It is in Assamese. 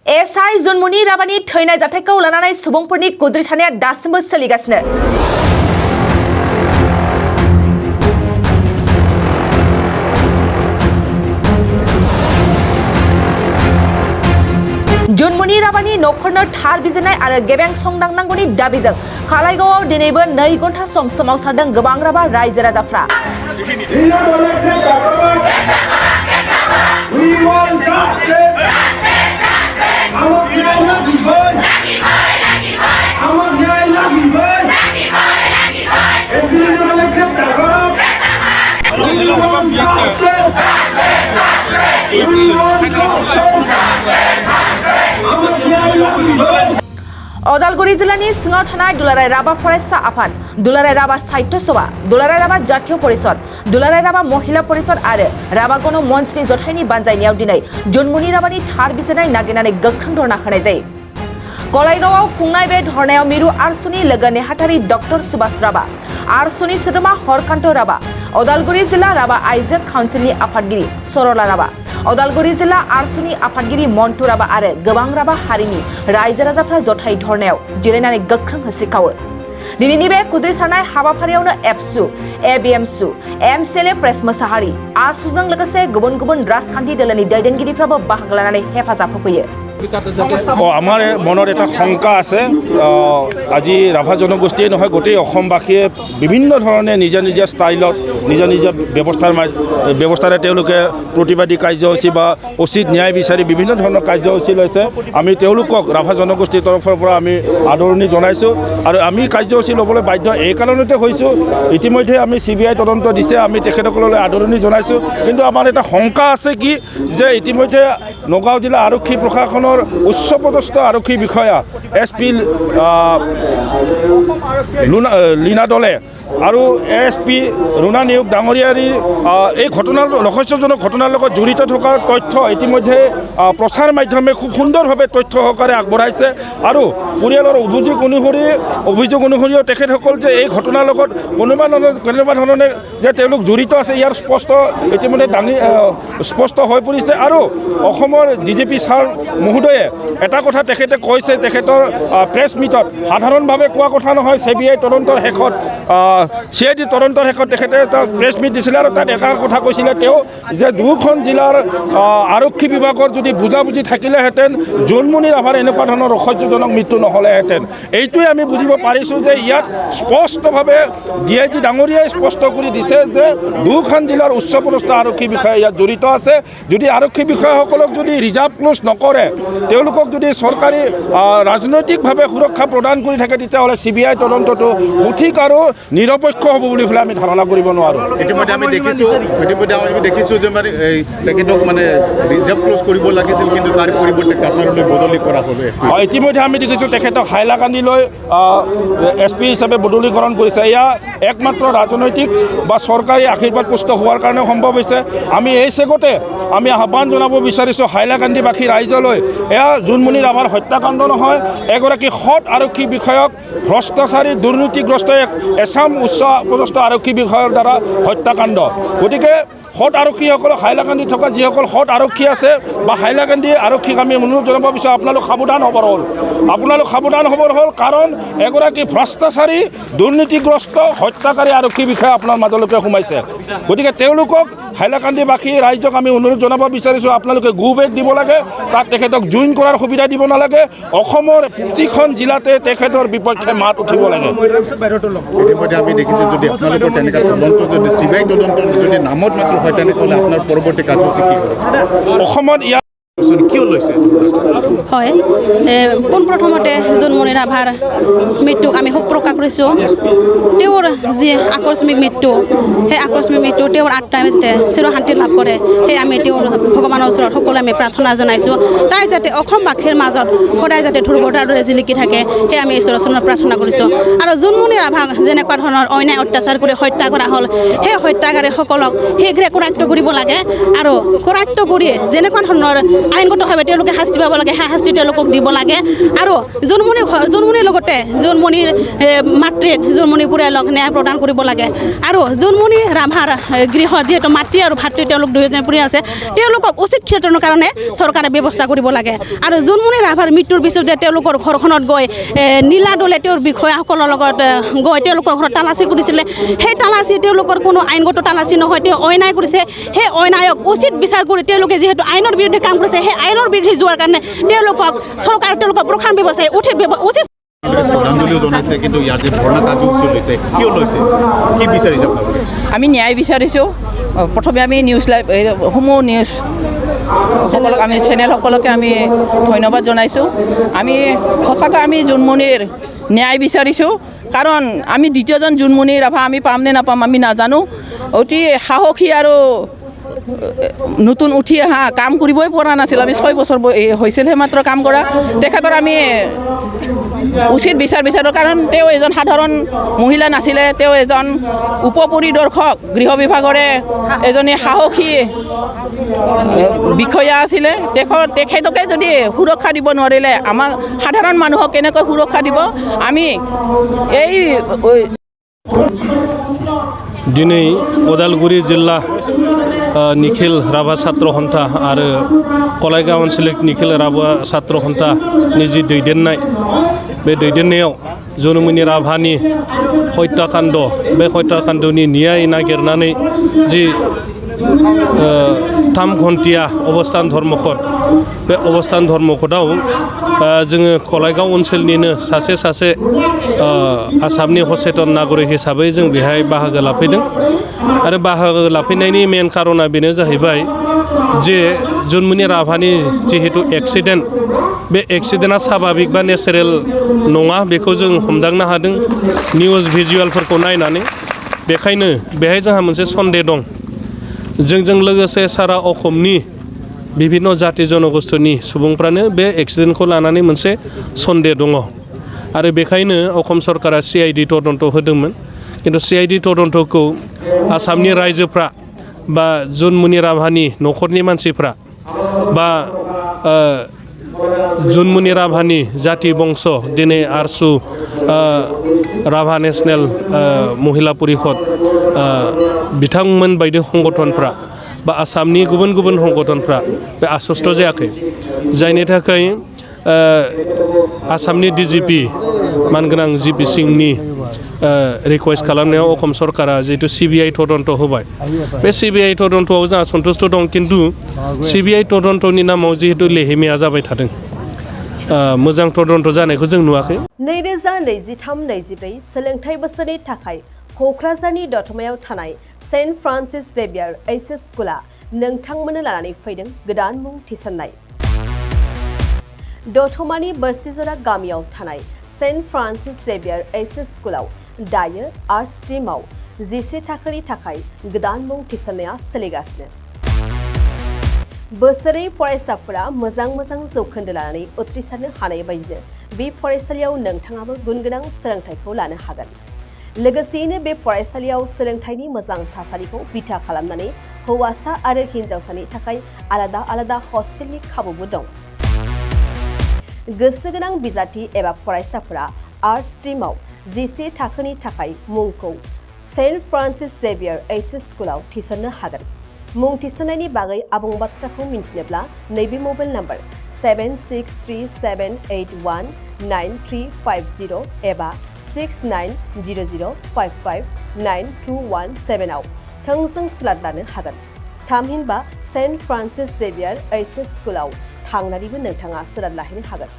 एसआई जुनमुनि राबानि थैनाय जाथायखौ लानानै सुबुंफोरनि गुद्रिसानाया दासिमबो सोलिगासिनो। जुनमुनि राबानि नखरनो थार बिजिरनाय आरो गेबें संदांनांगौनि दाबिजों कालाइगावआव दिनैबो 2 घन्टा सम सोमावसारदों गोबां राभा रायजो राजाफ्रा। अदालगुरि जिल्लानि सिङाव थानाय दुलाराय राभा फरायसा आफाद, दुलाराय राभा साहित्य सभा, दुलाराय राभा जातीय परिषद, दुलाराय राभा महिला परिषद आरो राभा गण मन्चनि जथायनि बानजायनायाव दिनै जुनमुनि राभानि थार बिजिरनाय नागिरनानै गोख्रों धरना होनाय जायो। कलाइगावआव खुंनाय बे धरनायाव मिरु आरसुनि लोगो नेहाथारि डक्टर सुभाष राभा, आरसुनि सोद्रोमा हरकान्त राभा, अदालगुरि जिल्ला राभा आइजो काउन्सिलनि आफादगिरि सरला राभा, अदालगुरि जिल्ला आरसुनि आफादगिरि मन्टु राभा आरो गोबां राभा हारिनि रायजो राजाफ्रा जथाय धरनायाव जिरायनानै गोख्रों होसिखावो। दिनैनि बे कुद्रिसानाय हाबाफारियावनो एबसु, एबिएमसु, एमसिएलए प्रेस मोसाहारि, आसुजों लोगोसे गुबुन गुबुन राजखान्थि दोलोनि दैदेनगिरिफ्राबो बाहागो लानानै हेफाजाब होफैयो। আমাৰ মনত এটা শংকা আছে। আজি ৰাভা জনগোষ্ঠীয়ে নহয় গোটেই অসমবাসীয়ে বিভিন্ন ধৰণে নিজা নিজা ষ্টাইলত নিজা নিজা ব্যৱস্থাৰে তেওঁলোকে প্ৰতিবাদী কাৰ্যসূচী বা উচিত ন্যায় বিচাৰি বিভিন্ন ধৰণৰ কাৰ্যসূচী লৈছে। আমি তেওঁলোকক ৰাভা জনগোষ্ঠীৰ তৰফৰ পৰা আমি আদৰণি জনাইছোঁ আৰু আমি কাৰ্যসূচী ল'বলৈ বাধ্য এই কাৰণতে হৈছোঁ। ইতিমধ্যে আমি CBI তদন্ত দিছে, আমি তেখেতসকললৈ আদৰণি জনাইছোঁ। কিন্তু আমাৰ এটা শংকা আছে কি যে ইতিমধ্যে নগাঁও জিলা আৰক্ষী প্ৰশাসনৰ উচ্চপদস্থ আৰক্ষী বিষয়া SP লীনা দলে আৰু SP ৰুণা নিয়োগ ডাঙৰীয়াৰ এই ঘটনাৰ ৰহস্যজনক ঘটনাৰ লগত জড়িত থকাৰ তথ্য ইতিমধ্যে প্ৰচাৰ মাধ্যমে খুব সুন্দৰভাৱে তথ্য সহকাৰে আগবঢ়াইছে আৰু পৰিয়ালৰ অভিযোগ অনুসৰিও তেখেতসকল যে এই ঘটনাৰ লগত কোনোবা ধৰণে যে তেওঁলোক জড়িত আছে ইয়াৰ ইতিমধ্যে স্পষ্ট হৈ পৰিছে। আৰু অসমৰ DGP ছাৰ মহোদয়ে এটা কথা তেখেতে কৈছে, তেখেতৰ প্ৰেছ মিটত সাধাৰণভাৱে কোৱা কথা নহয়। CBI তদন্তৰ শেষত CID তদন্তৰ শেষত তেখেতে এটা প্ৰেছ মিট দিছিলে আৰু তাত এটা কথা কৈছিলে তেওঁ যে দুখন জিলাৰ আৰক্ষী বিভাগৰ যদি বুজাবুজি থাকিলেহেঁতেন জুনমুনি ৰাভাৰ এনেকুৱা ধৰণৰ ৰহস্যজনক মৃত্যু নহ'লেহেঁতেন। এইটোৱে আমি বুজিব পাৰিছোঁ যে ইয়াত স্পষ্টভাৱে DIG ডাঙৰীয়াই স্পষ্ট কৰি দিছে যে দুখন জিলাৰ উচ্চপদস্থ আৰক্ষী বিষয়া ইয়াত জড়িত আছে। যদি আৰক্ষী বিষয়াসকলক যদি ৰিজাৰ্ভ ক্লোজ নকৰে, তেওঁলোকক যদি চৰকাৰী ৰাজনৈতিকভাৱে সুৰক্ষা প্ৰদান কৰি থাকে, তেতিয়াহ'লে CBI তদন্তটো সঠিক আৰু নিৰপেক্ষ হ'ব বুলি পেলাই আমি ধাৰণা কৰিব নোৱাৰোঁ। ইতিমধ্যে আমি দেখিছোঁ যে মানে তেখেতক মানে ৰিজাৰ্ভ ক্লোজ কৰিব লাগিছিল, কিন্তু তাৰ পৰিৱৰ্তে কাছাৰলৈ বদলি কৰা হ'ল। ইতিমধ্যে আমি দেখিছোঁ তেখেতক হাইলাকান্দিলৈ SP হিচাপে বদলীকৰণ কৰিছে। এয়া একমাত্ৰ ৰাজনৈতিক বা চৰকাৰী আশীৰ্বাদ পুষ্ট হোৱাৰ কাৰণে সম্ভৱ হৈছে। আমি এই চেগতে আমি আহ্বান জনাব বিচাৰিছোঁ হাইলাকান্দিবাসী ৰাইজলৈ, এয়া জুনমুনি ৰাভাৰ হত্যাকাণ্ড নহয়, এগৰাকী সৎ আৰক্ষী বিষয়ক ভ্ৰষ্টাচাৰী দুৰ্নীতিগ্ৰস্ত এছাম উচ্চ পদস্থ আৰক্ষী বিষয়াৰ দ্বাৰা হত্যাকাণ্ড। গতিকে সৎ আৰক্ষীসকলক হাইলাকান্দিত থকা যিসকল সৎ আৰক্ষী আছে বা হাইলাকান্দি আৰক্ষীক আমি অনুৰোধ জনাব বিচাৰোঁ, আপোনালোক সাৱধান হ'বৰ হ'ল। কাৰণ এগৰাকী ভ্ৰষ্টাচাৰী দুৰ্নীতিগ্ৰস্ত হত্যাকাৰী আৰক্ষী বিষয়া আপোনাৰ মাজলৈকে সোমাইছে। গতিকে তেওঁলোকক হাইলাকান্দিবাসী ৰাইজক আমি অনুৰোধ জনাব বিচাৰিছোঁ, আপোনালোকে গো বেগ দিব লাগে, তাত তেখেতক জইন কৰাৰ সুবিধা দিব নালাগে। অসমৰ প্ৰতিখন জিলাতে তেখেতৰ বিপক্ষে মাত উঠিব লাগে। ইতিমধ্যে আমি দেখিছোঁ যদি আপোনালোকৰ তেনেকুৱা তদন্ত যদি CBI তদন্ত যদি নামত মাত্ৰ হয়, তেনেহ'লে আপোনাৰ পৰৱৰ্তী কাৰ্যসূচী কি হ'ব? অসমত ইয়াত কিয় লৈছে? হয়, পোনপ্ৰথমতে জুনমুনি ৰাভাৰ মৃত্যুক আমি শোক প্ৰকাশ কৰিছোঁ। তেওঁৰ যি আকস্মিক মৃত্যু, সেই আকস্মিক মৃত্যু তেওঁৰ আত্মাই যাতে চিৰশান্তি লাভ কৰে, সেই আমি তেওঁৰ ভগৱানৰ ওচৰত সকলোৱে আমি প্ৰাৰ্থনা জনাইছোঁ। তাই যাতে অসমবাসীৰ মাজত সদায় যাতে ধ্ৰুৱতাৰ দৰে জিলিকি থাকে, সেই আমি ঈশ্বৰৰ ওচৰত প্ৰাৰ্থনা কৰিছোঁ। আৰু জুনমুনি ৰাভাক যেনেকুৱা ধৰণৰ অন্যায় অত্যাচাৰ কৰি হত্যা কৰা হ'ল, সেই হত্যাকাৰীসকলক শীঘ্ৰে কৰায়ত্ব কৰিব লাগে আৰু কৰায়ত্ব কৰি যেনেকুৱা ধৰণৰ আইনগতভাৱে তেওঁলোকে শাস্তি পাব লাগে সেই শাস্তি তেওঁলোকক দিব লাগে আৰু জোনমণিৰ লগতে জোনমণিৰ মাতৃক জোনমণিৰ পৰিয়ালক ন্যায় প্ৰদান কৰিব লাগে আৰু জোনমণি ৰাভাৰ গৃহত যিহেতু মাতৃ আৰু ভাতৃ তেওঁলোক দুয়োজন পৰিয়াল আছে তেওঁলোকক উচিত ক্ষেত্ৰৰ কাৰণে চৰকাৰে ব্যৱস্থা কৰিব লাগে আৰু জোনমণি ৰাভাৰ মৃত্যুৰ পিছত যে তেওঁলোকৰ ঘৰখনত গৈ নীলা দলে তেওঁৰ বিষয়াসকলৰ লগত গৈ তেওঁলোকৰ ঘৰত তালাচী কৰিছিলে সেই তালাচী তেওঁলোকৰ কোনো আইনগত তালাচী নহয় তেওঁ অন্যায় কৰিছে সেই অন্যায়ক উচিত বিচাৰ কৰি তেওঁলোকে যিহেতু আইনৰ বিৰুদ্ধে কাম কৰিছে সেই আইনৰ বিৰুদ্ধে যোৱাৰ কাৰণে তেওঁলোকক চৰকাৰে তেওঁলোকৰ প্ৰশাসন ব্যৱস্থাই উচিত শ্ৰদ্ধাঞ্জলিও জনাইছে কিন্তু ইয়াত যে ধৰ্ণা কাৰ্যসূচী লৈছে কিয় লৈছে কি বিচাৰিছে আপোনালোকে আমি ন্যায় বিচাৰিছোঁ প্ৰথমে আমি নিউজ লাইভ সমূহ নিউজ সকলক আমি চেনেলসকলকে আমি ধন্যবাদ জনাইছোঁ আমি সঁচাকৈ আমি জোনমণিৰ ন্যায় বিচাৰিছোঁ কাৰণ আমি দ্বিতীয়জন জোনমণি ৰাভা আমি পাম নে নাপাম আমি নাজানো অতি সাহসী আৰু নতুন উঠি অহা কাম কৰিবই পৰা নাছিল আমি 6 বছৰ হৈছিলহে মাত্ৰ কাম কৰা তেখেতৰ আমি উচিত বিচাৰোঁ কাৰণ তেওঁ এজন সাধাৰণ মহিলা নাছিলে তেওঁ এজন উপ পৰিদৰ্শক গৃহ বিভাগৰে এজনী সাহসী বিষয়া আছিলে তেখেতকে যদি সুৰক্ষা দিব নোৱাৰিলে আমাক সাধাৰণ মানুহক কেনেকৈ সুৰক্ষা দিব আমি এই दिनै उदालगुरि जिल्ला निखिल राभा छात्र सन्था आरो कलाइगाव आन्चलिक निखिल राभा छात्र सन्थानि जि दैदेननाय बे दैदेननायाव जौनमणि राभानि हत्याकाण्ड बे हत्याकाण्डनि न्याय नागिरनानै जि 3 घन्टिया अबस्थान धर्मघट बे अबस्थान धर्मघटआव जोङो कलाइगाव ओनसोलनिनो सासे आसामनि सचेतन नागरिक हिसाबै जों बेहाय बाहागो लाफैदों आरो बाहागो लाफैनायनि मेन कारना बेनो जाहैबाय जे जौनमणि राभानि जिहेतु एक्सिडेन्ट बे एक्सिडेन्टआ स्वाभाबिक बा नेचारेल नङा बेखौ जों हमदांनो हादों निउज भिजुवेलफोरखौ नायनानै बेखायनो बेहाय जोंहा मोनसे सन्देह दं जोंजों लोगोसे सारा असमनि विभिन्न जाति जनगोष्ठीनि सुबुंफ्रानो बे एक्सिडेन्टखौ लानानै मोनसे सन्देह दङ आरो बेखायनो असम सरकारा CID तदन्त होदोंमोन किन्तु CID तदन्तखौ आसामनि रायजोफ्रा बा जौनमणि राभानि न'खरनि मानसिफ्रा बा जौनमणि राभानि जाति बंश दिनै आरसु राभा नेशनेल महिला परिषद बिथांमोन बायदि संगठनफ्रा बा आसामनि गुबुन गुबुन संगठनफ्रा बे आश्वस्त जायाखै जायनि थाखाय आसामनि DGP मानगोनां GP सिंहनि रिक्वेस्ट खालामनायाव असम सरकारा जिहेतु CBI तदन्त होबाय बे CBI तदन्तआव जोंहा सन्तुष्ट दं किन्तु CBI तदन्तनि नामाव जिहेतु लेहेमिया जाबाय थादों मोजां तदन्त जानायखौ जों नुवाखै 2023-24 सोलोंथाइ बोसोरनि थाखाय क'क्राझारनि दतमायाव थानाय सेन्ट फ्रान्सिस जेभियार HS स्कुला नोंथांमोननो लानानै फैदों गोदान मुं थिसननाय दतमानि बोरसिजरा गामियाव थानाय सेन्ट फ्रान्सिस जेभियार HS स्कुलाव दायो आर्ट्स स्ट्रीमाव 11 थाखोनि थाखाय गोदान मुं थिसननाया सोलिगासिनो बोसोरै फरायसाफोरा मोजां जौखोन्दो लानानै उथ्रिसारनो हानाय बायदिनो बे फरायसालियाव नोंथाङाबो गुनगोनां सोलोंथाइखौ लानो हागोन लोगोसेयैनो बे फरायसालियाव सोलोंथाइनि मोजां थासारिखौ बिथा खालामनानै हौवासा आरो हिन्जावसानि थाखाय आलादा हस्टेलनि खाबुबो दं गोसो गोनां बिजाथि एबा फरायसाफोरा आर्ट्स स्ट्रीमाव 11 थाखोनि थाखाय मुंखौ सेन्ट फ्रान्सिस जेभियार HS स्कुलाव थिसननो हागोन मुं थिसननायनि बागै आबुं बाथ्राखौ मिन्थिनोब्ला नैबे मबाइल नम्बर 7637819350 एबा 6900559217 आव थोंजों सुलाद लानो हागोन थामहिनबा सेन्ट फ्रान्सिस जेभियार HS स्कुलाव थांनानैबो नोंथाङा सुलाद लाहैनो हागोन